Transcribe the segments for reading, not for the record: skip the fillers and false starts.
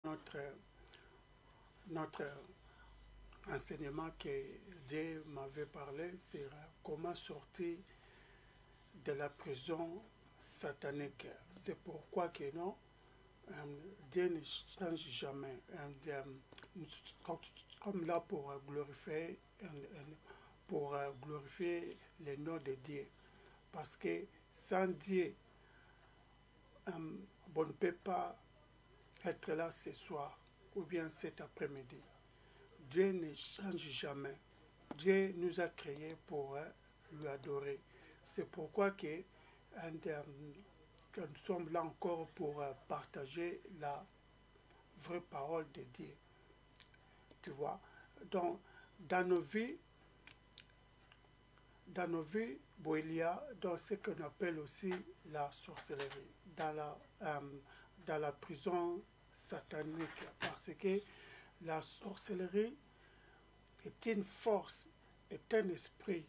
notre, notre enseignement que Dieu m'avait parlé sur comment sortir de la prison satanique. C'est pourquoi que non, Dieu ne change jamais. Nous sommes là pour glorifier le nom de Dieu. Parce que sans Dieu, on ne peut pas être là ce soir ou bien cet après-midi. Dieu ne change jamais. Dieu nous a créés pour lui adorer. C'est pourquoi que nous sommes là encore pour partager la vraie parole de Dieu. Tu vois. Donc, dans nos vies, bon, il y a dans ce qu'on appelle aussi la sorcellerie, dans la prison satanique, parce que la sorcellerie est une force, est un esprit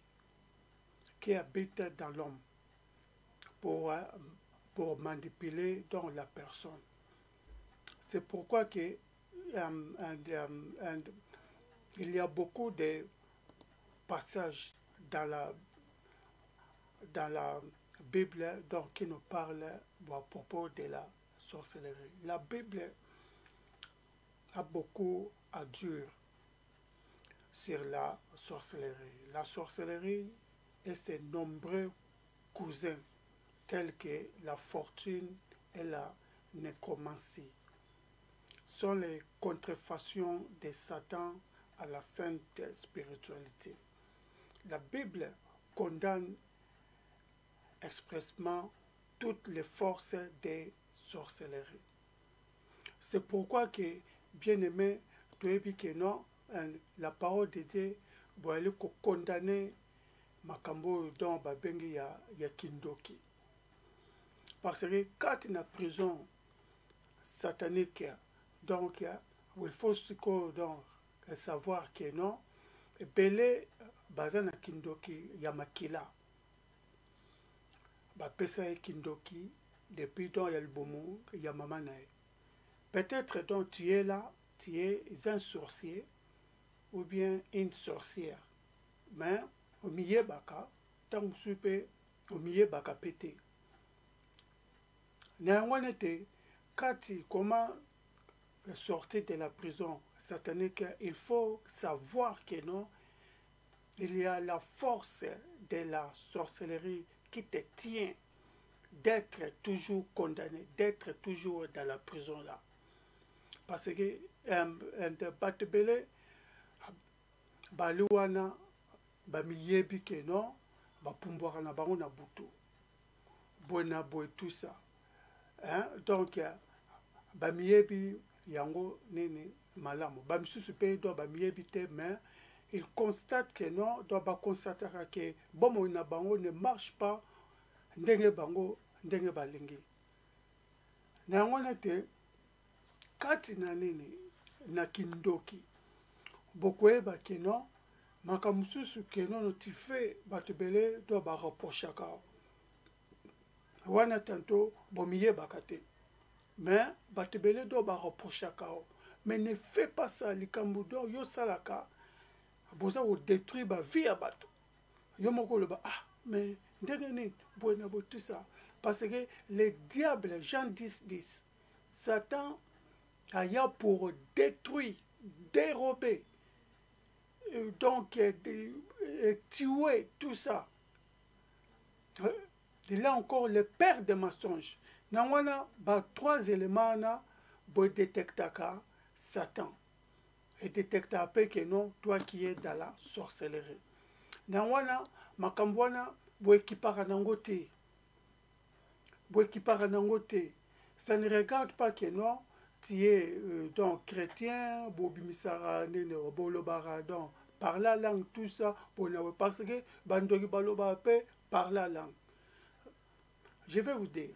qui habite dans l'homme pour manipuler dans la personne. C'est pourquoi que, il y a beaucoup de passages dans la Bible donc, qui nous parlent à propos de la sorcellerie. La Bible a beaucoup à dire sur la sorcellerie. La sorcellerie et ses nombreux cousins tels que la fortune et la nécromancie sont les contrefactions de Satan à la sainte spiritualité. La Bible condamne expressement toutes les forces de sorcellerie. C'est pourquoi que, bien aimé, tu as dit que non, la parole de Dieu doit aller condamner makambo dans babengi ya kindoki. Parce que quand tu es en prison satanique, donc il faut donc savoir que non, belé bazana kindoki ya makila. Bapesa kindoki depuis donc ya libomo ya mama nae. Peut-être donc tu es là, tu es un sorcier ou bien une sorcière. Mais au milieu baka, tant que au milieu baka pété. Néanmoins, quand tu comment sortir de la prison satanique, il faut savoir que non, il y a la force de la sorcellerie qui te tient d'être toujours condamné, d'être toujours dans la prison là. Parce que batebele baliwana bamiyebi ke non bapumbwaka na bango na butu boye tout ça, hein? Donc bamiyebi yango nini malamu bamisusu pe do bamiyebi te, mais il constate que non, do baconstataka ke bomo na bango ne marche pas ndenge bango ndenge balingi. Na yango nete kati na nini na kindoki bokoyeba ke non makambo mosusu ke nono ti fe bato ebele do bareprochaka wana tanto bomiyebaka te, mais bato ebele do bareprochaka mais ne fais pas ça. Likambo do yosalaka boza kodétruire bavie ya bato yo moko oloba mais ndenge nini boye na boye tout ça. Parce que le diable, Jean 10:10, Satan a eu pour détruire, dérober, donc tuer tout ça. Il a encore le père des mensonges. Dans trois éléments, pour détecter Satan. Et détecter après que non, toi qui es dans la sorcellerie. Dans makambwana, pour équiper nangote. Ça ne regarde pas que non, tu es donc chrétien, donc par la langue, tout ça, parce que bandogi baloba par la langue. Je vais vous dire,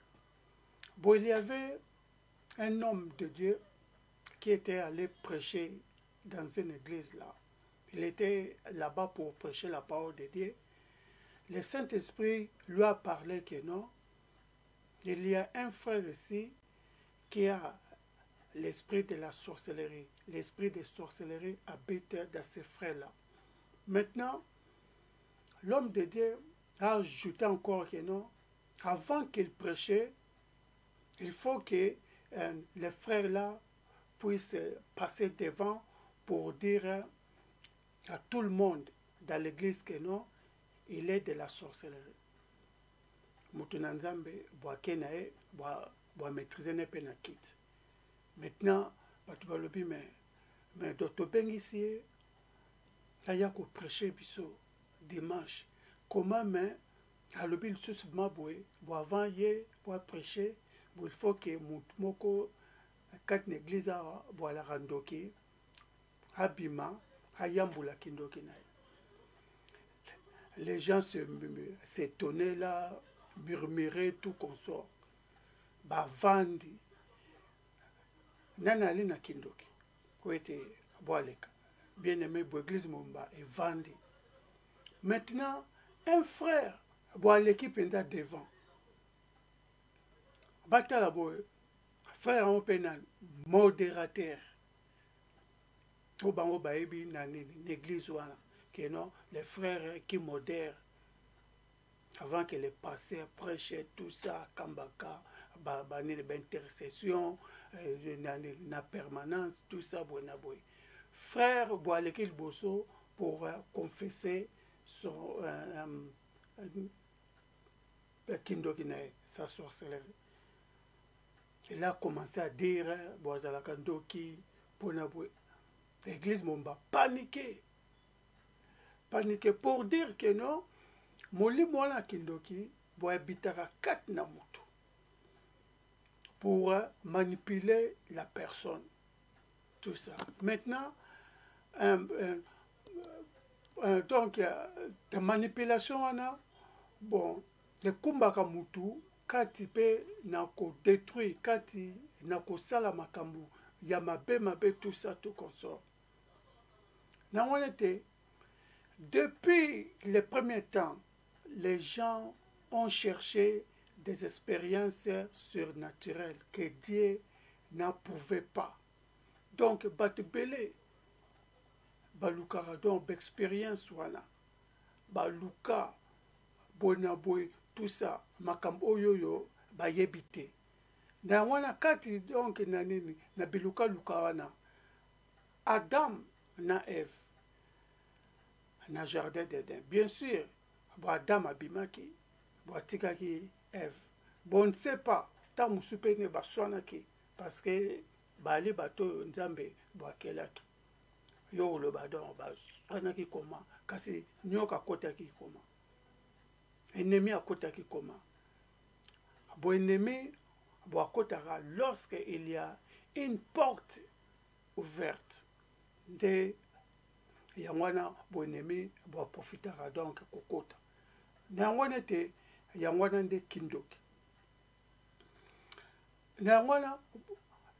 bon, il y avait un homme de Dieu qui était allé prêcher dans une église là. Il était là-bas pour prêcher la parole de Dieu. Le Saint-Esprit lui a parlé que non, il y a un frère ici qui a l'esprit de la sorcellerie. L'esprit de sorcellerie habite dans ces frères-là. Maintenant, l'homme de Dieu a ajouté encore que non, avant qu'il prêchait, il faut que les frères-là puissent passer devant pour dire à tout le monde dans l'église que non, il est de la sorcellerie. Mutunanzambe, boakenae, boa maîtriser ne pena kit. Maintenant, batu balobi mais docteur Bengisie, aya ko prêcher biso dimanche. Comment mais alobi le sous maboué, bo avant ye, bo prêcher, il faut que moko quatre églises bo la randoki, abima, ayambula kindoki na. Les gens s'étonnaient là, murmuraient tout consort. Ba vandi. Nana ali na kindoki. Kwete boaleka. Bien aimé, bo église momba et vandi. Maintenant, un frère, boaleki penda devant. Batala boe, frère on pena modérateur. Au bango baebi na l'église wana. Que non, les frères qui modèrent, avant que les pasteurs prêchent tout ça, Kambaka, intercession, na permanence, tout ça, frère, boaleki bosso pour confesser son kindokine, sa sorcellerie. Il a commencé à dire, boazalakandoki, ponabwe, l'église momba paniqué. Paniqué pour dire que non, moli mola kindoki, boa bitara kat na moto. Pour manipuler la personne. Tout ça. Maintenant, donc, de manipulation, bon, le kumbaka mutu, kati pe na ko détruit, kati na ko sala makambu, yamabe, tout ça, tout consort. Na on était. Depuis les premiers temps, les gens ont cherché des expériences surnaturelles que Dieu n'approuvait pas. Donc, Batbele, Balukara, donc, expérience, voilà. Baluka, Bonaboy, tout ça, Makam Oyoyo, Bayebite. Na wana kati, donc, na Biluka Lukawana, Adam na Ève. Na jardin d'Éden. Bien sûr, Adam abimaki, Tikaki Ève. Bon, on ne sait pas, tant moussoupene baswanaki, parce que Bali bato nzambe boakelaki. Yo le badon baswanaki comment, kasi nyoka kotaki comment. Ennemi a kotaki comment. Bon ennemi boakotara lorsque il y a une porte ouverte de yangwana bonemi bo profitera donc kokota nangwana te yangwana nde kindoki nangwana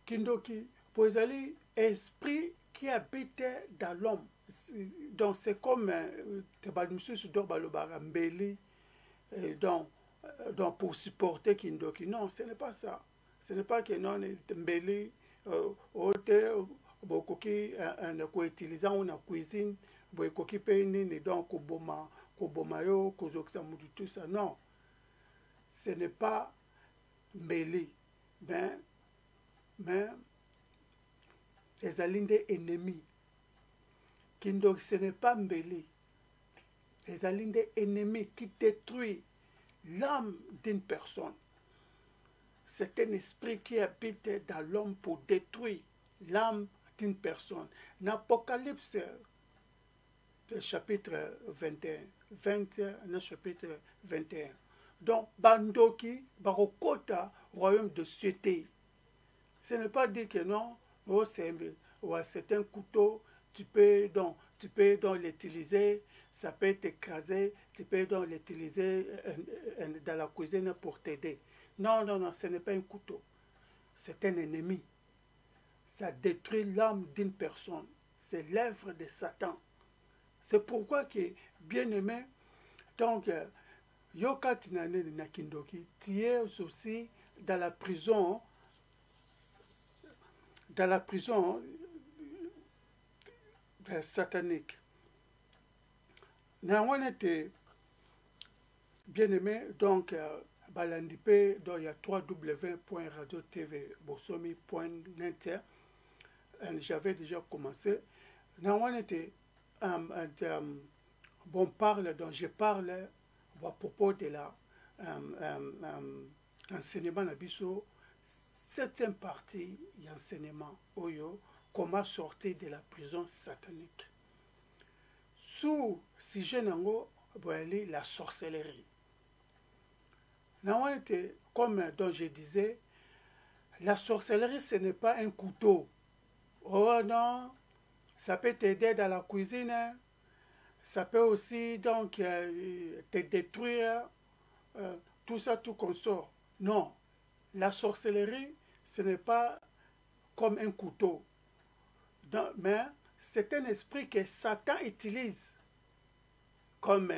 kindoki pozali esprit qui habite dans l'homme. Donc c'est comme tebalmusu do balobara mbeli donc pour supporter kindoki. Non, ce n'est pas ça. Ce n'est pas que non mbeli ote bokoki ko utilisant na cuisine bokoki pe nini donc koboma yo kozokisa mutu tout ça. Non, ce n'est pas mbeli, mais les alindés ennemis. Donc ce n'est pas mbeli, les alindés ennemis qui détruisent l'âme d'une personne. C'est un esprit qui habite dans l'homme pour détruire l'âme d'une personne. L'Apocalypse, chapitre 21, chapitre 21. Donc, Bandoki, Barokota, royaume de Suété. Ce n'est pas dire que non, oh, c'est un couteau, tu peux donc l'utiliser, ça peut t'écraser, tu peux donc l'utiliser dans la cuisine pour t'aider. Non, non, non, ce n'est pas un couteau. C'est un ennemi. Ça détruit l'âme d'une personne. C'est l'œuvre de Satan. C'est pourquoi que, bien aimé, donc, Yoka Tinane Nakindoki, tu es aussi dans la prison dans la prison satanique. On était bien aimé, donc, Balandipe, donc il y a www.radiotv-bosomi.net. J'avais déjà commencé. On était, bon, parle, donc je parle à propos de la enseignement Nabiso, septième partie, l'enseignement Oyo, comment sortir de la prison satanique. Sous sujet nango, la sorcellerie. Comme donc je disais, la sorcellerie, ce n'est pas un couteau. Oh non, ça peut t'aider dans la cuisine, ça peut aussi donc te détruire, tout ça, tout consort. Non, la sorcellerie, ce n'est pas comme un couteau, donc, mais c'est un esprit que Satan utilise comme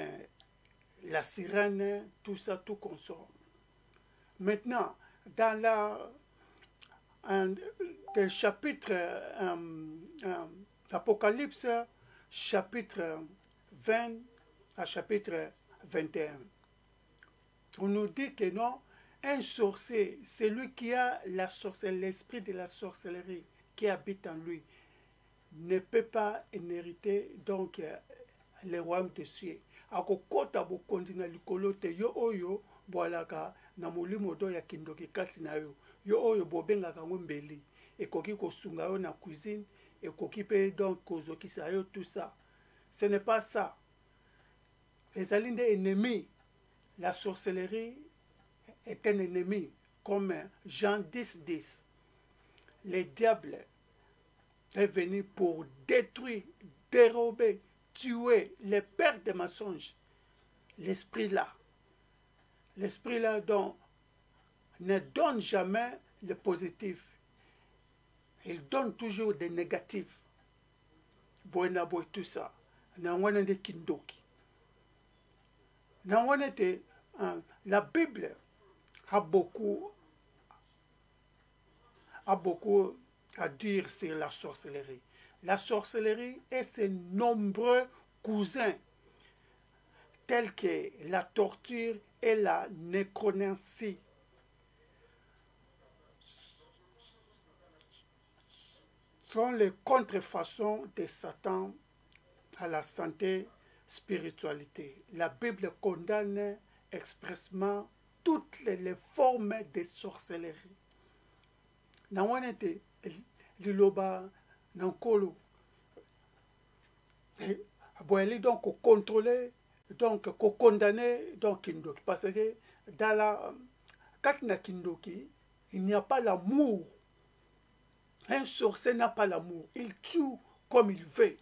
la sirène, tout ça, tout consort. Maintenant, dans le chapitre Apocalypse, chapitre 20 à chapitre 21, on nous dit que non, un sorcier, c'est lui qui a l'esprit de la sorcellerie qui habite en lui, ne peut pas hériter donc le royaume de cieux. Akokota bokondi na likolo te yo oyo boalaka na molimo do ya kindoki kati na yo. Yo oyo bobengaka ngo mbeli. Ekoki kosunga yo na cuisine, ekoki pe donc kozokisa yo tout ça. Ce n'est pas ça. Ezali nde ennemi. La sorcellerie est un ennemi, comme Jean 10:10. Le diable est venu pour détruire, dérober, tuer les pères des mensonges. L'esprit-là donc ne donne jamais le positif. Il donne toujours des négatifs. Boina boy tout ça. Nangwana de kindoki. Nangwana de la Bible a beaucoup à dire sur la sorcellerie. La sorcellerie et ses nombreux cousins, tels que la torture et la nécromancie, sont les contrefaçons de Satan à la santé spiritualité. La Bible condamne expressement toutes les formes de sorcellerie. Nawanete liloba nankolo. Boeli donc contrôler, donc condamner donc kindoki, parce que dans la Katna kindoki, il n'y a pas l'amour. Un sorcier n'a pas l'amour. Il tue comme il veut.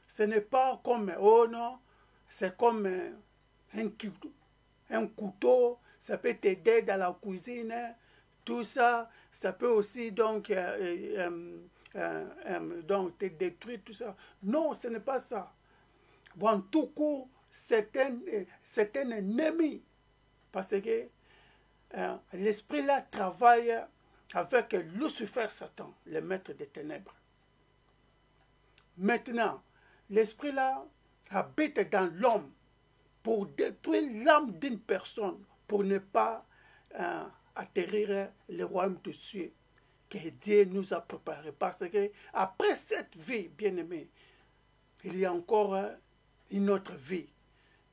Ce n'est pas comme, oh non, c'est comme un couteau, ça peut t'aider dans la cuisine, tout ça, ça peut aussi donc te détruire, tout ça. Non, ce n'est pas ça. Bon, tout court, c'est un ennemi, parce que l'esprit-là travaille avec Lucifer, Satan, le maître des ténèbres. Maintenant, l'esprit-là habite dans l'homme pour détruire l'âme d'une personne, pour ne pas atterrir le royaume de cieux que Dieu nous a préparé. Parce que après cette vie, bien-aimée, il y a encore une autre vie.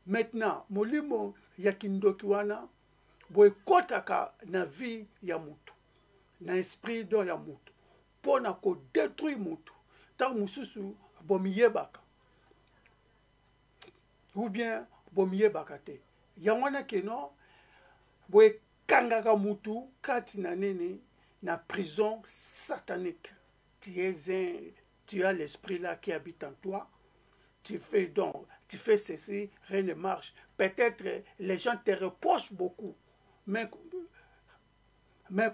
Maintenant, molimo yakindoki wana boy kotaka na vie ya mutu, na esprit do ya mutu, pona ko détruire mutu. Tant mususu bomiyebaka. Ou bien bomiyebaka te. Yangwana keno boy kangaka mutu kati na nini na prison satanique. Tu as l'esprit là qui habite en toi. Tu fais donc, tu fais ceci, rien ne marche. Peut-être les gens te reprochent beaucoup. Mais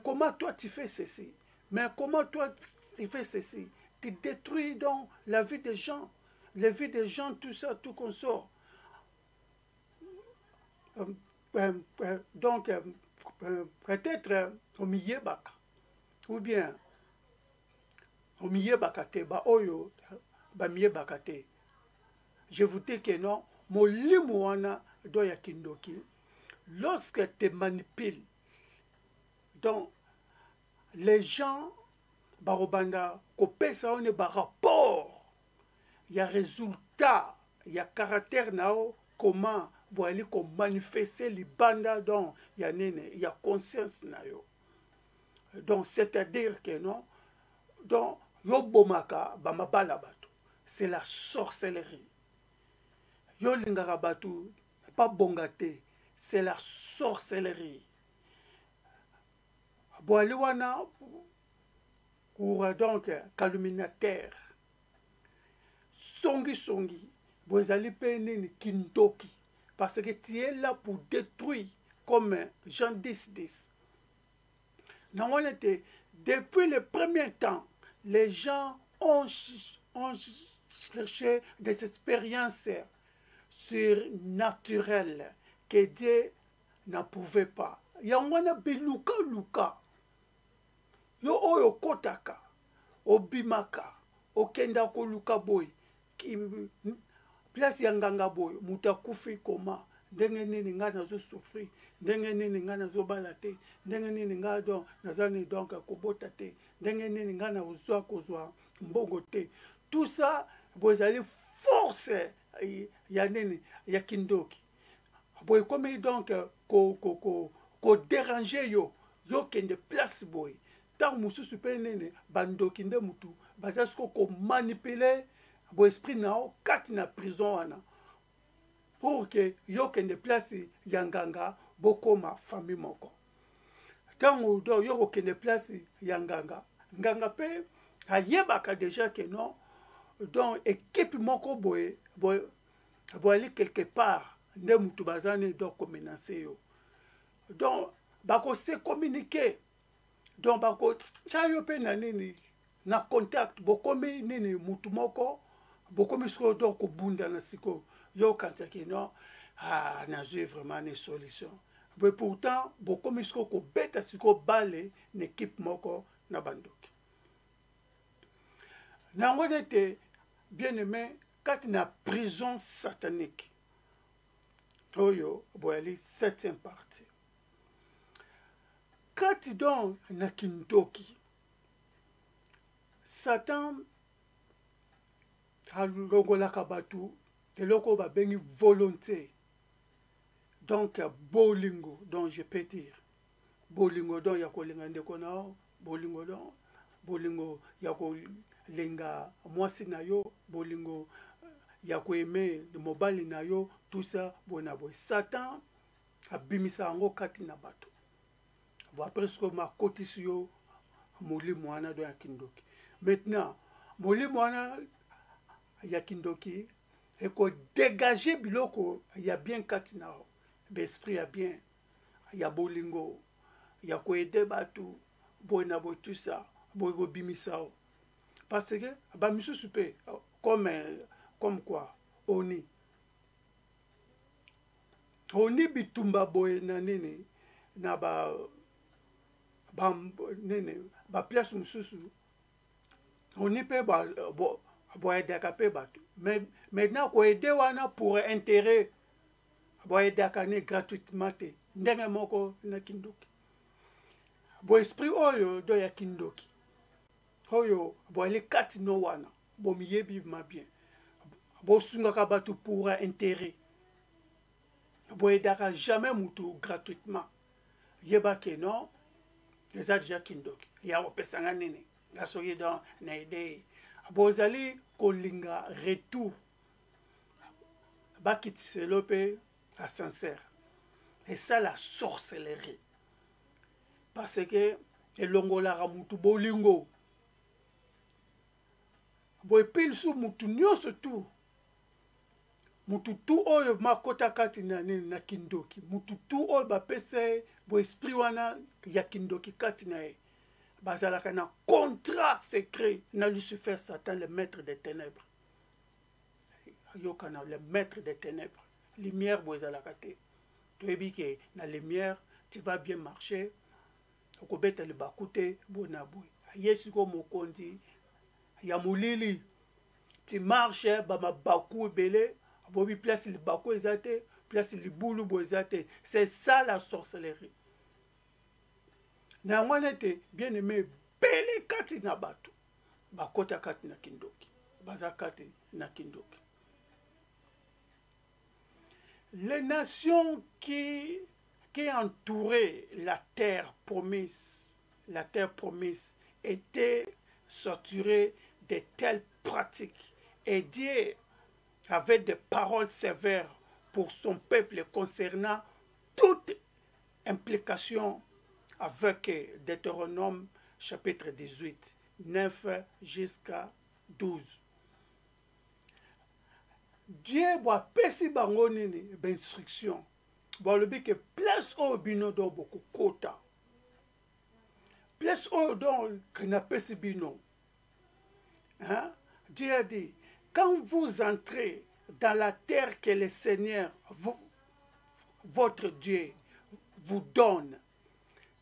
comment toi tu fais ceci? Mais comment toi tu fais ceci? Tu détruis donc la vie des gens. La vie des gens, tout ça, tout consort. Donc, peut-être au milieu, ou bien omiyebaka te baoyo bamiyebaka te. Je vous dis que non, molimo wana do ya kindoki, lorsque te manipule, donc les gens barobanda kopesa one ba rapport, il y a résultat, il y a caractère nao, comment boali ko manifester libanda, donc il y a nene, il y a conscience nayo. Donc c'est-à-dire que non, donc yo bomaka bamabala bato, c'est la sorcellerie. Yo lingaka bato pas bongate, c'est la sorcellerie. Boali wana pour donc calomniateur. Songi, vous allez payer kindoki. Parce que tu es là pour détruire comme Jean 10. Depuis le premier temps, les gens ont cherché des expériences surnaturelles que Dieu n'approuvait pas. Yangwana biluka. Yo oyo kotaka, obimaka, okenda ko luka boy. Place yanganga boy, mutakufi koma, ndenge nini nga nazo souffrir, ndenge nini nga nazo balate, ndenge nini nga don nazani donc kobota te, ndenge nini nga na uzwa kozwa mbongo te. Tout ça, vous allez force ya nini ya kindoki. Boy comme donc ko déranger yo kende place boy. Tant mususu pe nene bandoki nde mutu bazasko ko manipuler bo esprit nao kati na prison wana pour que yo kende place yanganga bokoma famille moko. Tant do yo kende place yanganga nganga pe ayebaka déjà que non, donc équipe moko boy aller quelque part nde mutu bazane do ko menacer yo. Donc bako se communiquer. Donc bako chayo pe na nini na contact bokomi nini mutu moko bokomi siko donc bunda na siko yo kanta ke non na j'ai vraiment une solution. Mais pourtant bokomi siko ko beta siko bale na équipe moko na bandoki. Na ngode bien aimé quand na prison satanique. Oyo boali 7e partie. Quand donc na kindoki, Satan a longolaka batu, eloko ba bengi volonté. Donc bolingo, donc je peux dire. Bolingo donc yako lenga ndeko na, bolingo yako lenga mwasi na yo, bolingo yako aimé de mobali na yo, tout ça bona boy. Satan a bimisa ango kati na batu. Après ce que ma cotisio moli moana do yakindoki. Maintenant, moli moana yakindoki et ko dégager biloko ya bien katina. L'esprit ya bien, ya bolingo, ya ko aider batu, bona bo tout ça, bo go bimisa. Parce que ba misu super comme quoi oni bitumba boy na nini na ba place mususu on y peut aider mais maintenant ko aider wana pour intérêt aider gratuitement te ndenge moko na kindoki bo esprit oyo do ya kindoki oyo bo ali kati no wana bo miyebi ma bien bo sungaka batu pour intérêt bo aider jamais mutu gratuitement yeba ke non. Les déjà kindoki ya opesanga nini ngasoki dans na idée bozali kolinga retour bakitselo pe à sincère, et ça la sorcellerie parce que elongolaka mutu bolingo boepili su mutu nyonso tu mutu tu oyo makota kati na nini na kindoki mutu tu oyo bapesa bo esprit wana ya kindoki kati na ye bazalaka na contrat secret na Lucifer Satan le maître des ténèbres yokana le maître des ténèbres lumière bo ezalaka te toyebi ke na lumière tu vas bien marcher okobeta le bakute bona boy yesu ko mokondi ya molili ti marche bamabaku ebele bobi place libaku eza te place libulu bo eza te. C'est ça la sorcellerie. Na yango nete bien aimé ebele kati na bato bakota kati na kindoki baza kati na kindoki. Les nations qui entouraient la terre promise étaient saturées de telles pratiques et Dieu avait des paroles sévères pour son peuple concernant toute implication avec Deutéronome chapitre 18, 9 jusqu'à 12. Dieu va pesi bango nini instruction. Bon le bi que place au bino do beaucoup kota. Place au don que na pesi bino. Hein? Dieu a dit quand vous entrez dans la terre que le Seigneur votre Dieu vous donne,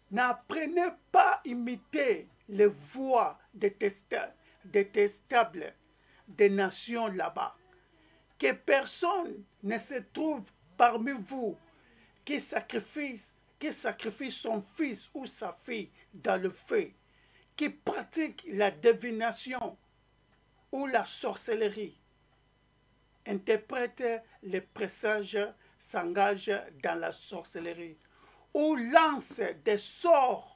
n'apprenez pas à imiter les voies détestables des nations là-bas. Que personne ne se trouve parmi vous qui sacrifie son fils ou sa fille dans le feu, qui pratique la divination ou la sorcellerie, interprète les présages, s'engage dans la sorcellerie, ou lance des sorts,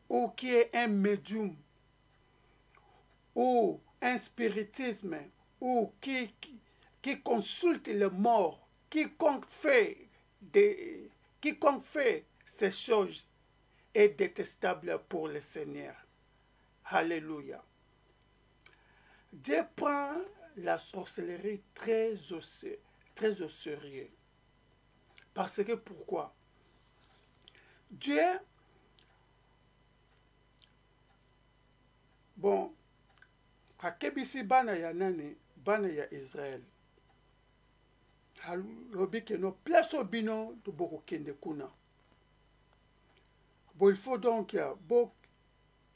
ou qui est un médium, ou un spiritisme, ou qui consulte les morts, quiconque fait ces choses est détestable pour le Seigneur. Alléluia. Dieu prend la sorcellerie très au sérieux. Parce que pourquoi? Dieu, bon, akebisi bana ya nani, bana ya Israël. Alobi que no place au bino de boko kende kuna. Bon, il faut donc bo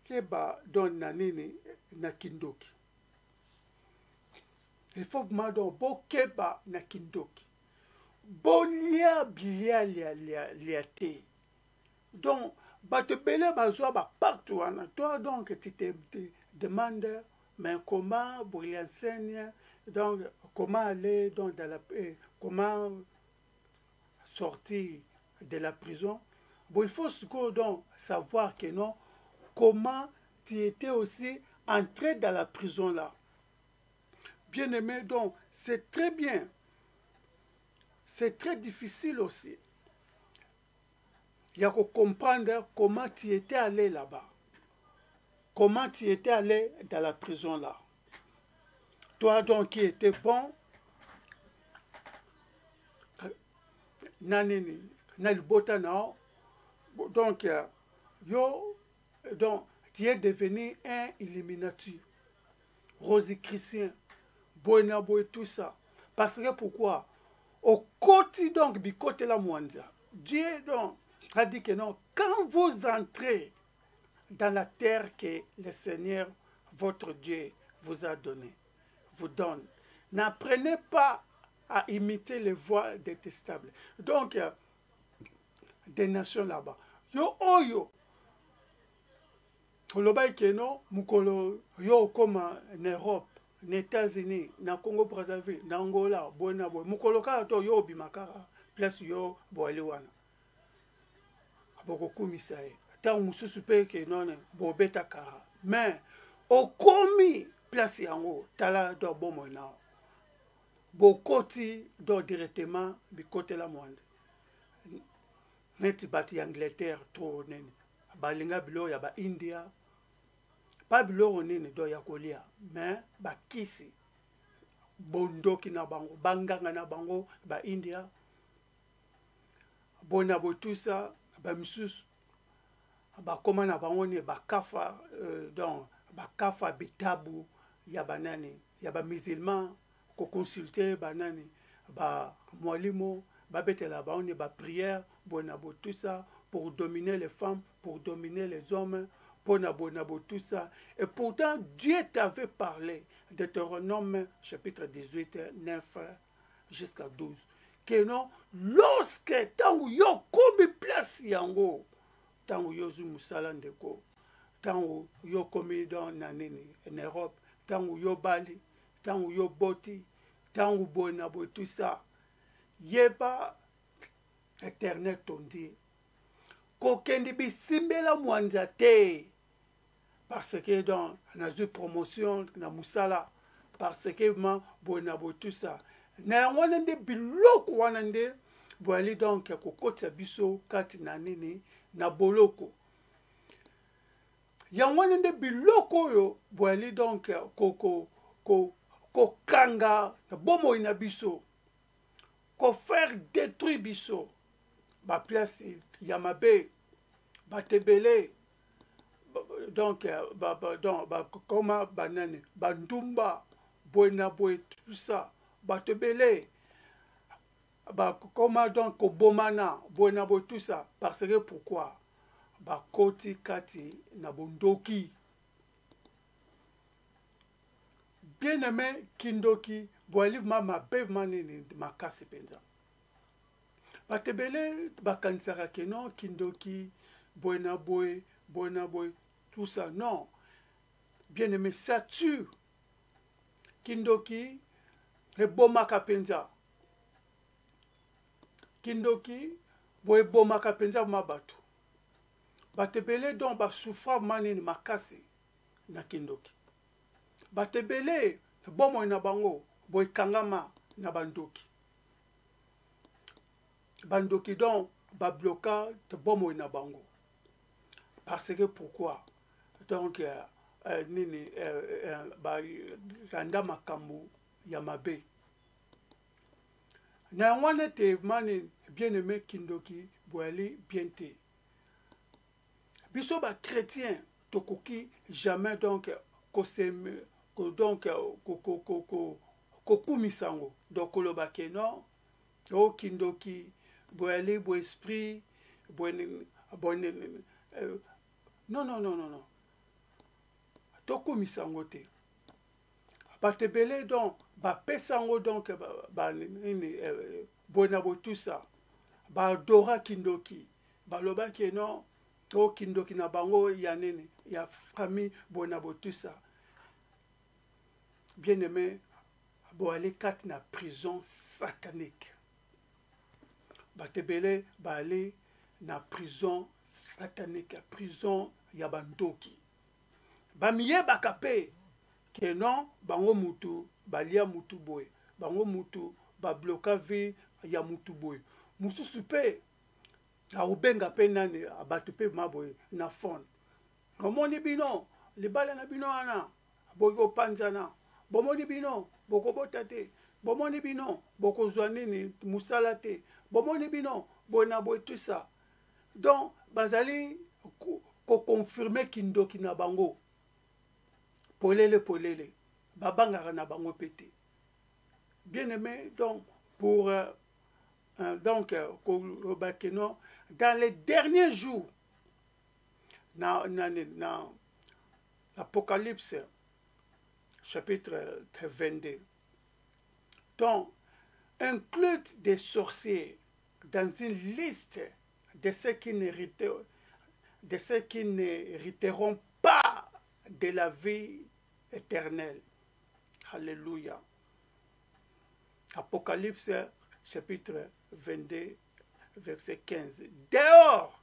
keba don nanini na kindoki. Il faut vraiment donc bo keba na kindoki. Bon lia lia te. Donc bato bele bazwa ba partout ana. Toi donc tu te demandes mais comment pour lui enseigner, donc comment aller donc dans comment sortir de la prison. Bon, il faut donc savoir que non, comment tu étais aussi entré dans la prison là. Bien aimé, donc c'est très bien. C'est très difficile aussi. Il y a que comprendre comment tu étais allé là-bas. Comment tu étais allé dans la prison là. Toi donc qui étais bon, donc tu es devenu un Illuminati, Rosicrucien, Bonabo et tout ça. Parce que pourquoi? Au côté donc du côté la Mwanza, Dieu donc a dit que non, quand vous entrez dans la terre que le Seigneur, votre Dieu, vous a donné, vous donne, n'apprenez pas à imiter les voies détestables. Donc, des nations là-bas. Yo oyo, olobai keno, mukolo, yo comme en Europe, aux États-Unis, na Congo Brazzaville, na Angola, Boina Boy, mukolo kato yo bimakara, place yo boaliwana. Aboko kumisae. Ta mususu pe ke non bobeta kara. Mais au komi place yango, tala do bomo na. Bokoti do directement bi côté la monde. Neti bati Angleterre to nene. Balinga bilo ya ba India. Pas bilo nene do ya kolia, mais ba kisi. Bondoki na bango, banganga na bango ba India. Bona bo tout ça, ba misusu ba koma na bango ne ba kafa donc ba kafa bitabu ya banani, ya ba musulman ko consulter banani ba mwalimo ba betela ba on ba prière bona bo tout ça pour dominer les femmes, pour dominer les hommes, pour nabo, tout ça. Et pourtant, Dieu t'avait parlé, Deutéronome chapitre 18, 9 jusqu'à 12. Que non, lorsque tango yo komi place yango, tango yo zu musala ndeko, tango yo komi dans nanini, en Europe, tango yo bali, tango yo boti, tango bonabo, tout ça. Yeba éternel ton Dieu. Kokendi bisimbela mwanza te. Parce que dans la promotion, na musala, parce que ma bonabo tout ça. Na wanande biloko wanande, boali donc kokotsa biso kati na nini na boloko. Ya wanande biloko yo, boali donc ko kanga na bomo ina biso. Ko faire détruire biso. Ba place yamabe, ba tebele. Donc, comment banane, bandumba, boina boy, tout ça, batebele, comment donc bomana, boina boy, tout ça, parce que pourquoi, koti kati na bondoki. Bien aimé kindoki, boiliv ma bev manini ma casse penza. Batebele, bakansara kenon kindoki, boina boy, tout ça, non. Bien aimé, ça tue. Kindoki, et bomaka penza. Kindoki, boye bomaka penza mabatu. Batebele donc ba souffra manini makasi na kindoki. Batebele, bomo na bango, boye kangama na bandoki. Bandoki donc ba bloka te bomo na bango. Parce que pourquoi? Donc, nini, randa makambu yamabe. Na wana te mani bien aimé kindoki boali bien te. Biso ba chrétien tokoki jamais donc koseme donc kokumisango. Donc koloba ke non, o kindoki boali bo esprit non. Tokumisango te. Batebele donc, pesango donc, bonabo tout ça. Dora kindoki. Loba ke non, to kindoki na bango ya nini, ya famille bonabo tout ça. Bien aimé, aller kat na prison satanique. Batebele aller na prison satanique, prison ya bandoki. Bamiye bakape ke non bango mutu balia mutu boy, bango mutu ba bloka vi ya mutu boy. Musu supe a ubenga pe nani abatu pe maboy na fond. Omoni bino le bala na bino ana bogo panzana. Bomoni bino boko botate. Bomoni bino boko zwanini musala te. Bomoni bino bona boy tout ça. Donc bazali ko confirmer kindoki na bango. Polele. Babangara na bango pété. Bien aimé, donc, pour dans les derniers jours, dans l'Apocalypse, chapitre 22, donc, inclut des sorciers dans une liste de ceux qui n'hériteront pas de la vie éternelle. Alléluia. Apocalypse chapitre 22, verset 15. Dehors,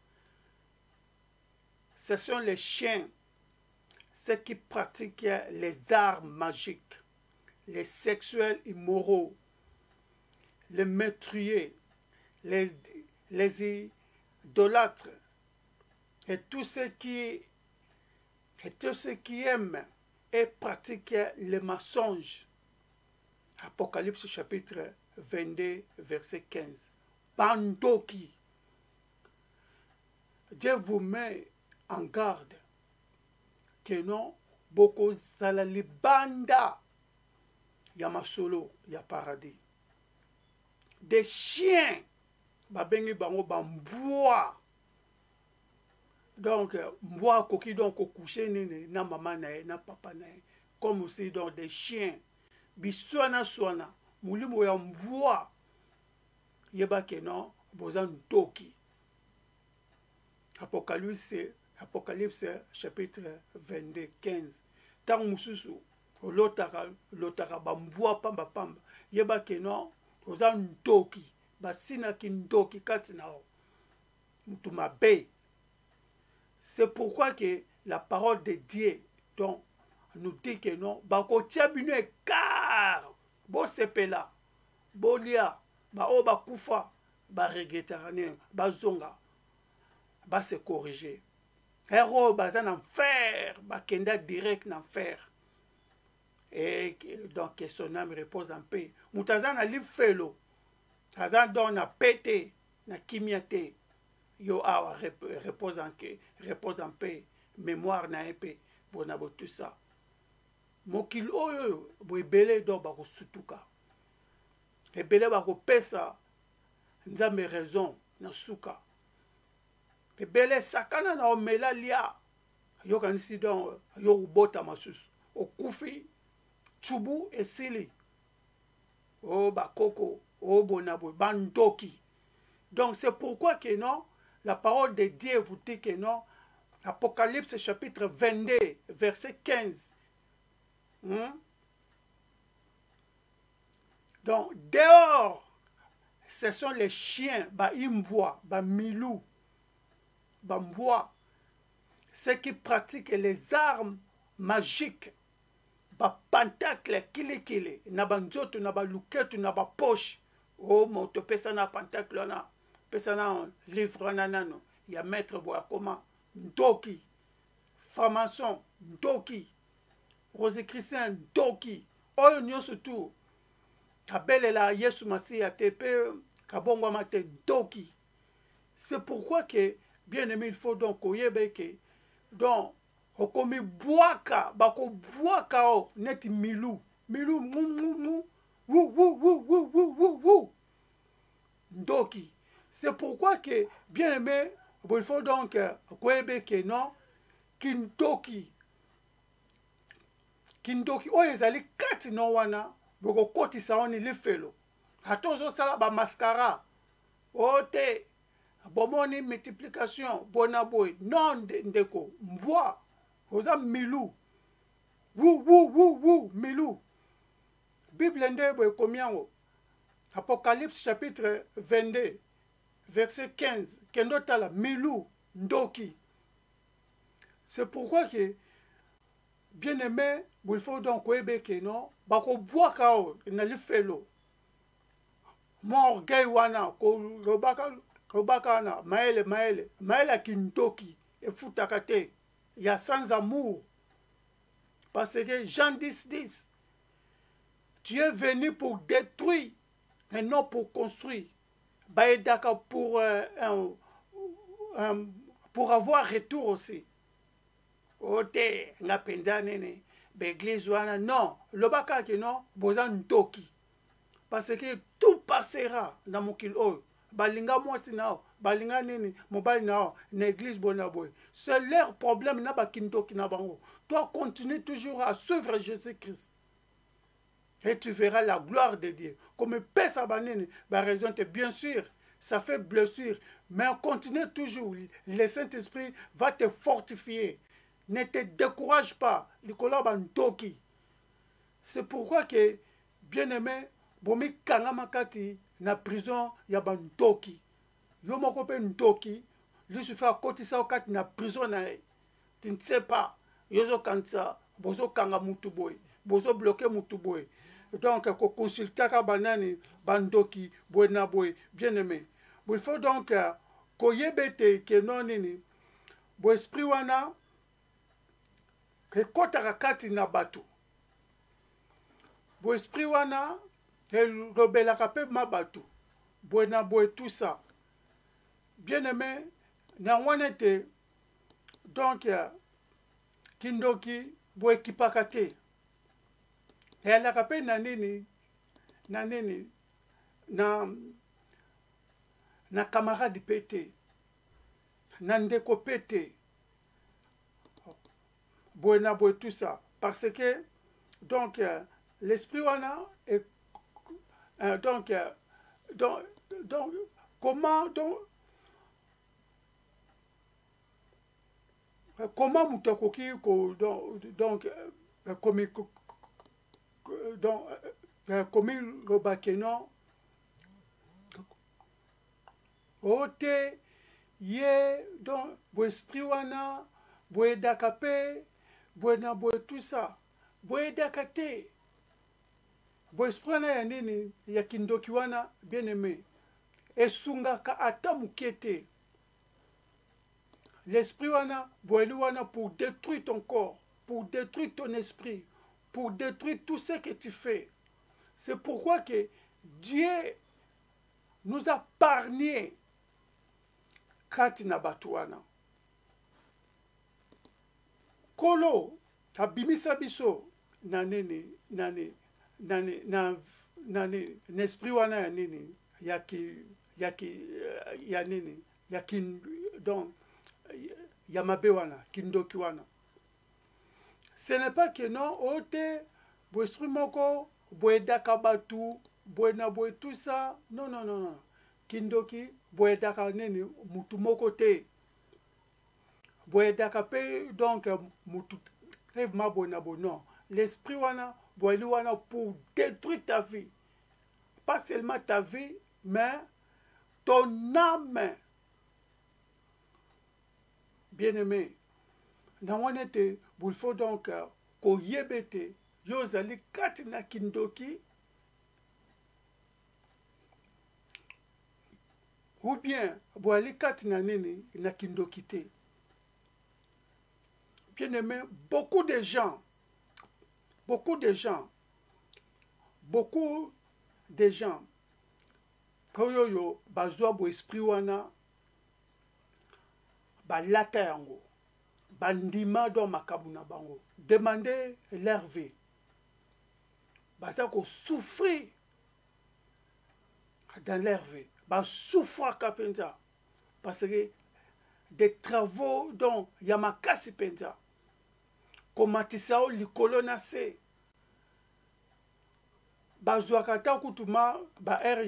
ce sont les chiens, ceux qui pratiquent les arts magiques, les sexuels immoraux, les meurtriers, les idolâtres, et tous ceux qui aiment et pratiquent les mensonges. Apocalypse chapitre 22, verset 15. Bandoki. Dieu vous met en garde que non, beaucoup salali banda, ya masolo, ya paradis. Des chiens, babengi bango bambois, donc mbwa koki donc coucher nini na maman na papa na comme aussi donc des chiens biswana swana mulimo ya mbwa yeba ke non boza ntoki. Apocalypse chapitre 22 15 tant mususu lotaka bambwa pamba pamba yeba ke non boza ntoki basina ki ntoki kati nao mutu mabe. C'est pourquoi que la parole de Dieu donc nous dit que non bakotia bino car bo sepela bolia ba o ba kufa ba regretera ne bazonga ba se corriger héros bazan en enfer ba kenda direct en enfer et donc son âme repose en paix. Mutazan na li felo azan don na pété na kimiate yo awa repose en paix mémoire na paix bona bo tout ça mokil oyo bo ebele do ba ko sutuka ebele ba ko pesa nzambe raison na suka ebele sakana na omela lia yo kanisi don yo bota masusu okufi chubu esili o bakoko o bonabo bandoki. Donc c'est pourquoi que non la parole de Dieu vous dit que non Apocalypse chapitre 22 verset 15 donc dehors ce sont les chiens ba imbwa ba milou ba mbwa ceux qui pratiquent les armes magiques ba pentacle kilikili na ba nzoto na ba luketu na ba poche o moto pesa na pentacle na pesa na livre na nano ya maître boya comment ndoki franc-maçon ndoki rosicrucien ndoki oyo nyonso tu kabelela Yesu Masiya te pe kabongwama te ndoki. C'est pourquoi que bien aimé il faut donc oyebe ke donc okomi bwaka bako bwaka o neti milu milu mu mu mu wu wu wu wu wu wu wu ndoki. C'est pourquoi que bien aimé il faut donc oyebe ke non kindoki oyo ezali kati no wana boko kotisa oni lifelo atozo sala ba mascara ote bomoni multiplication bona boy non ndeko mbwa oza milu wu milu Bible nde boy komiango Apocalypse chapitre 22 verset 15 kendo tala milu ndoki. C'est pourquoi que bien aimé il faut donc que non bako bwaka o na lifelo mo orgueil wana ko robaka na maele kindoki e futaka te ya sans amour parce que Jean 10:10 tu es venu pour détruire et non pour construire baedaka pour avoir retour aussi ote nga penza nene l'église wana non lobaka ke non boza ntoki parce que tout passera dans mokili oyo balinga mwasi nao balinga nini mobali nao na église bona boy c'est leur problème na bakintoki na bango. Toi continue toujours à suivre Jésus-Christ et tu verras la gloire de Dieu comme pesa banini ba raison te bien sûr ça fait blessure mais continue toujours le Saint-Esprit va te fortifier. Ne te décourage pas. C'est pourquoi que, bien aimé, bomi kanga makati na prison ya bantoki. Yo moko pe ntoki, lui se fait kotisa okati na prison na e. Tu ne sais pas. Yozo kansa, bozo kanga mutu boy, bozo bloqué mutu boy. Donc ko consulter ka banani bandoki boy na boy, bien aimé. Il faut donc koyebete ke non nini. Bo esprit wana ekotaka kati na bato bo esprit wana elobelaka mpe mabato boye na boye tout ça bien aimé na wana ete donc kindoki bo ekipaka te eyalaka mpe na nini na camarade mpe te na ndeko mpe te Buena boy tout ça. Parce que, donc, l'esprit wana est, donc, donc, donc, comment, comment mutakoki, donc, comme, donc, comme le bakeno, ote, ye, donc, l'esprit wana, boye dakape, buena boye tout ça. Boye dakate. Boye esprit wana ya nini, ya kindoki wana, bien aimé. Esungaka ata mukete. L'esprit wana, boye wana pour détruire ton corps, pour détruire ton esprit, pour détruire tout ce que tu fais. C'est pourquoi que Dieu nous a parlé kati na batu wana. Kolo abimisa biso na nini n'esprit wana ya nini ya nini ya donc ya mabe wana kindoki wana. Ce n'est pas que non ote bo esprit moko boedaka batu boena boe tout ça, non non non non, kindoki boedaka nini mutu moko te. Boedaka pe donc mutu ma boena bo, non, l'esprit wana boeli wana pour détruire ta vie, pas seulement ta vie mais ton âme. Bien aimé, na wana te il faut donc koyebete yozali kati na kindoki ou bien boali kati na nini na kindoki te. Bien aimé, beaucoup de gens koyoyo bazwa bo esprit wana balata yango bandima do makabu na bango, demandez leur vie, baza ko souffrir dans leur vie, ba souffrir kapenza parce que des travaux dont yamakasi penza komatisa o likolo na se bazwaka ta kutuma ba er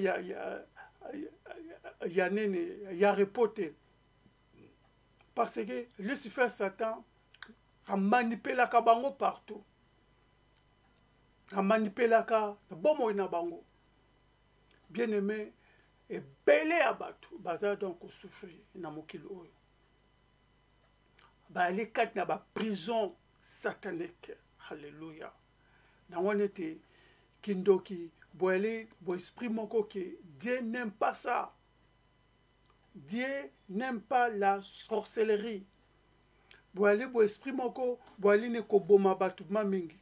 ya nene ya repote. Parce que Lucifer Satan a manipulé la bango partout. A manipulé la bomo na bango. Bien aimé, et belé abatu. Baza donc souffrir na mokilo oyo. Ba ali kat na ba prison satanique. Alléluia. Na wonete kindoki boeli bo esprit moko ke Dieu n'aime pas ça. Dieu n'aime pas la sorcellerie. Boali bo esprit moko, boali ne ko boma batu mamingi.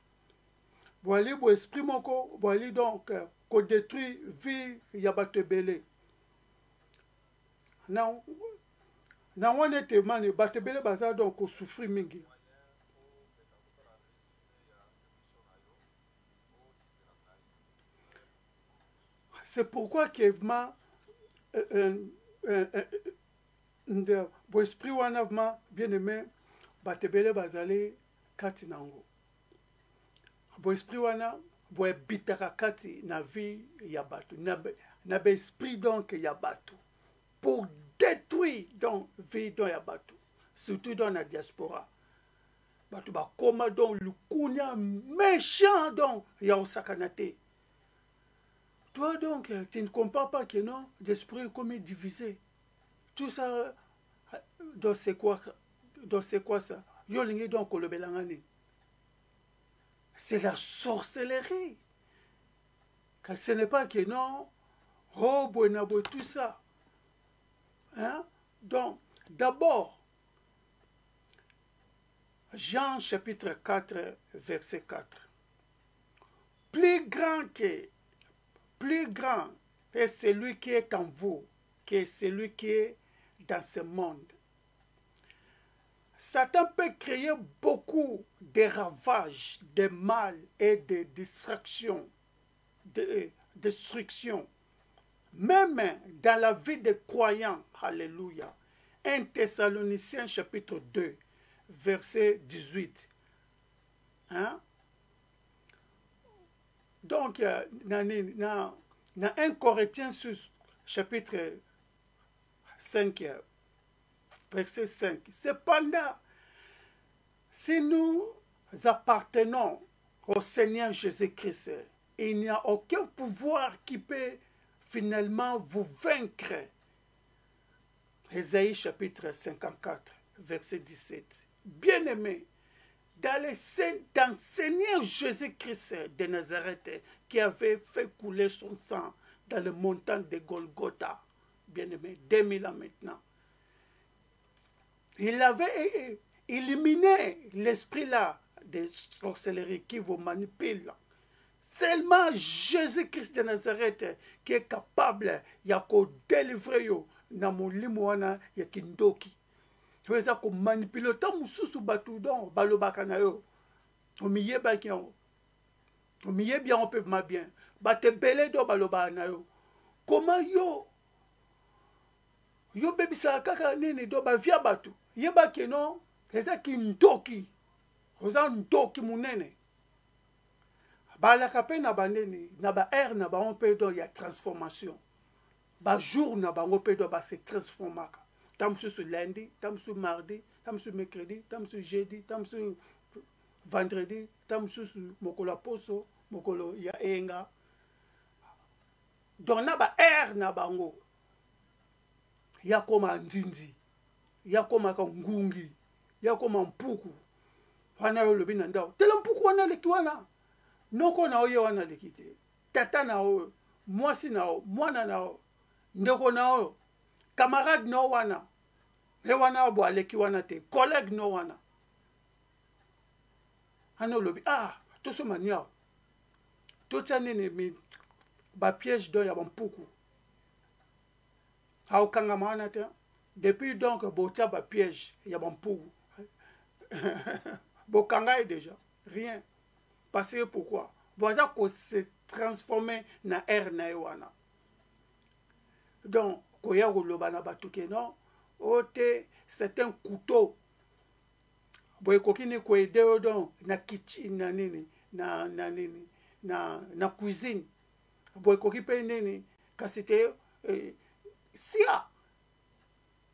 Boali bo esprit moko, boali donc ko détruit vie ya batu belé. Na wane te mane batu belé baza donc ko souffrir mingi. C'est pourquoi qu'Evma bo esprit wana bien aimé batebele bazali kati nango. Bo esprit wana bo ebitaka kati na vie ya batu na be esprit donc ya batu pour détruire donc vie donc ya batu, surtout dans la diaspora. Batu ba koma donc lukunya méchant donc ya osakanate. Toi donc, tu ne comprends pas que non, l'esprit est comme divisé. Tout ça, donc c'est quoi ça? Yolingi donc le belangani. C'est la sorcellerie. Car ce n'est pas que non, oh bonabo, tout ça. Hein? Donc, d'abord, Jean chapitre 4, verset 4. Plus grand est celui qui est en vous que celui qui est dans ce monde. Satan peut créer beaucoup de ravages, de mal et de distractions, de destruction. Même dans la vie des croyants, alléluia. 1 Thessaloniciens chapitre 2, verset 18. hein? Donc na 1 Corinthiens chapitre 5 verset 5, cependant si nous appartenons au Seigneur Jésus-Christ, il n'y a aucun pouvoir qui peut finalement vous vaincre. Ésaïe chapitre 54, verset 17. Bien-aimé, dans le Seigneur Jésus-Christ de Nazareth, qui avait fait couler son sang dans le montagne de Golgotha, bien-aimé, 2000 ans maintenant, il avait éliminé l'esprit-là de sorcellerie qui vous manipule. Seulement Jésus-Christ de Nazareth qui est capable ya ko délivrer yo na molimo wana ya kindoki. Weza ko manipuler ta mususu batu don balobaka na yo. Omiyeba ki on. Omiyeba on peut ma bien. Bate belé do baloba na yo. Comment yo? Yo bebisa kaka nene do ba via batu. Yeba ki non, eza kindoki. Oza ndoki munene. Balaka pe na bandeni na ba air na ba on peut do ya transformation. Ba jour na ba on peut do ba se transformaka. Tam sur lundi, tam sur mardi, tam sur mercredi, tam sur jeudi, tam sur vendredi, tam sur mokolo poso, mokolo ya enga. Donc na ba air na bango. Ya koma ndindi. Ya koma kangungi. Ya koma mpuku. Wana yo lobi na ndao. Tela mpuku wana leki wana. Noko na oye wana lekite. Tata na o, mwasi na o, mwana na o, ndeko na o, camarade no wana. E wana obo aleki wana te, collègue no wana. Ano lobi, to so mania. To tia nene mi ba piège do ya bampuku. Ha okanga mana te. Depuis donc bo tia ba piège ya bampuku. Bo kanga déjà, rien. Parce que pourquoi? Voilà qu'on se transforme na air na wana. Donc, koya loba na batuke non, ote c'est un couteau. Boy kokini ko aider donc na kitchen na nini, na cuisine. Boy kokipe nini, quand c'était sia.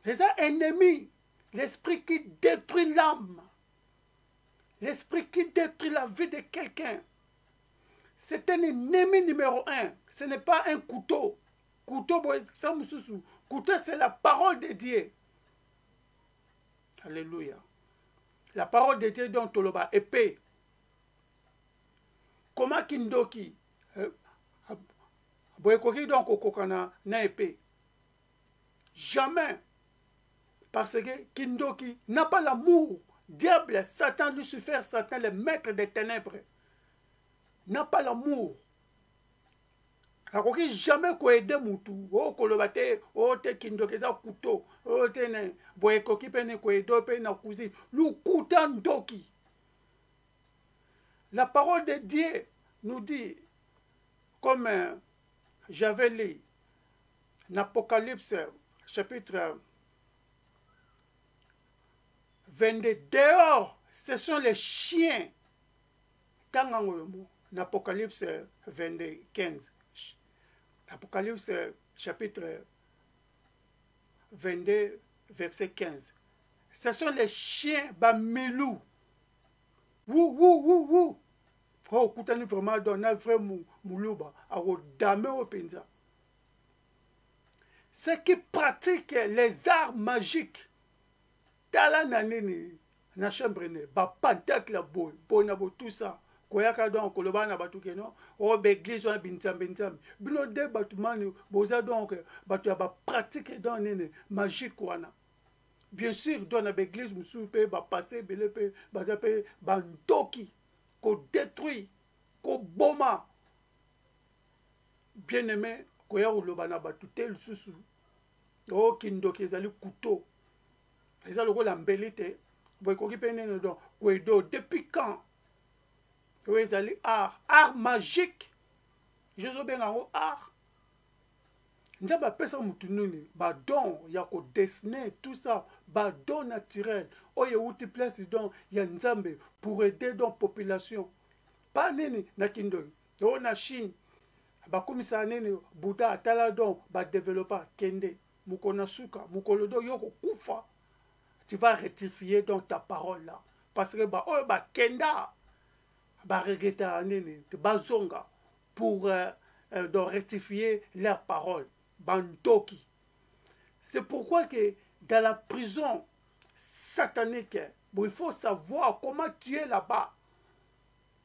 C'est un ennemi, l'esprit qui détruit l'âme. L'esprit qui détruit la vie de quelqu'un. C'est un ennemi numéro 1. Ce n'est pas un couteau. Couteau, c'est la parole de Dieu. Alléluia. La parole de Dieu dont Toloba, épée. Comment Kindoki, Boekoki donc Okokana na épée. Jamais. Parce que Kindoki n'a pas l'amour. Diable, Satan, Lucifer, Satan, le maître des ténèbres, n'a pas l'amour. Akoki jamais ko aider mutu. O kolobate, o te kindokeza couteau, o te ne boekoki pe ne ko aider pe na cuisine. Lu kutan doki. La parole de Dieu nous dit, comme j'avais lu, l'Apocalypse, chapitre 22, dehors, ce sont les chiens. L'Apocalypse 22, 15. Apocalypse chapitre 22, verset 15. Ce sont les chiens bamilou. Wou. Oh, koutani vraiment donner vrai moulouba. Aro dame au penza. Ceux qui pratiquent les arts magiques. Tala nanini na chambre ne ba pentacle la boy bona bo tout ça koyaka donc koloba na batu keno o be église on bintambe bino de batumani boza donc batu ba pratique dans nene magique wana bien sûr dans la église musu pe ba passer belé pe baza pe bandoki ko détruit ko boma bien aimé koya koloba na batu tel susu o kindoki ezali couteau. C'est le rôle embellité. Depuis quand? Vous allez art magique. Je suis bien en art. Nous avons fait ça, don, il y a dessiner tout ça, don naturel. oyo euti place donc ya nzambe pour aider donc population pas nini na kindoki to na Chine bakomisa nini Bouddha atala donc développer kende mukona suka mukolo do yoko kufa tu vas rectifier donc ta parole là parce que oyo kenda regretter nini bazonga pour donc rectifier leur parole bantoki. C'est pourquoi que dans la prison satanique, bon, il faut savoir comment tu es là-bas.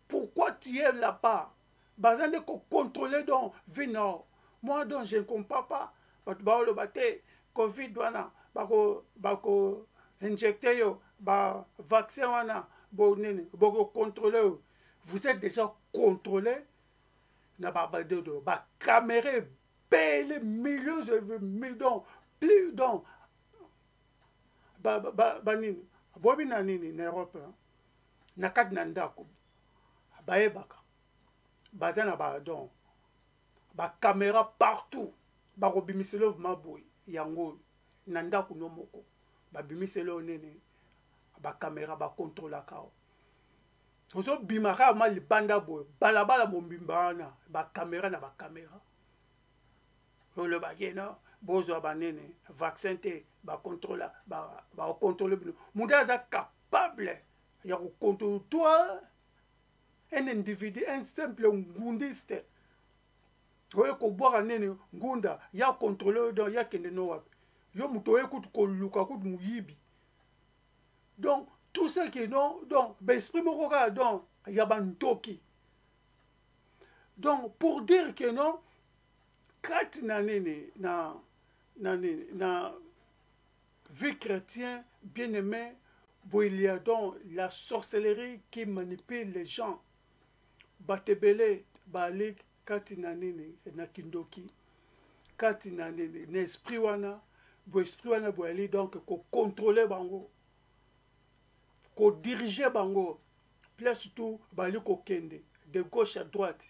Pourquoi tu es là-bas. Bazan de contrôler donc vie non. Moi donc je ne comprends pas. Le bate Covid wana bako injecté yo ba vaccin wana bo nini boko contrôler. Vous êtes déjà contrôlé. Na ba caméra belle millions de plus donc nini bobi na nini na Europe na kati na ndako bayebaka baza na donc caméra partout bakobimiselo maboyi yango na ndako no moko babimiselo nini caméra contrôlaka ozo bimaka ma libanda boye balabala mombimba wana caméra na caméra le bagena bozo banene vaccin te contrôler contrôler mundu aza capable ya contrôler toi un individu un simple ngundiste oye ko boka nene ngunda ya contrôler donc ya kende no wapi yo muto oye kutu koluka kutu muyibi donc tout ce qui non donc esprit moko ka donc ya bantoki donc pour dire que non kati na nini na vie chrétienne bien-aimé, il y a donc la sorcellerie qui manipule les gens. Batebele balik kati na nini na kindoki kati na nini na esprit wana bo ali donc ko contrôler bango ko diriger bango place tout bali ko kende de gauche à droite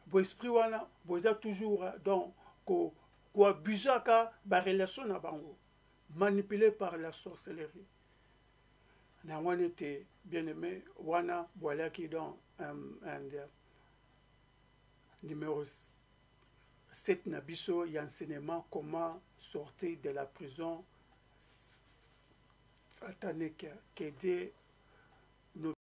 bo esprit wana bo za toujours donc ko abusaka ba relation na bango manipulé par la sorcellerie na wana te bien aimé wana voilà qui donc numéro 7 nabiso y enseignement comment sortir de la prison satanique que Dieu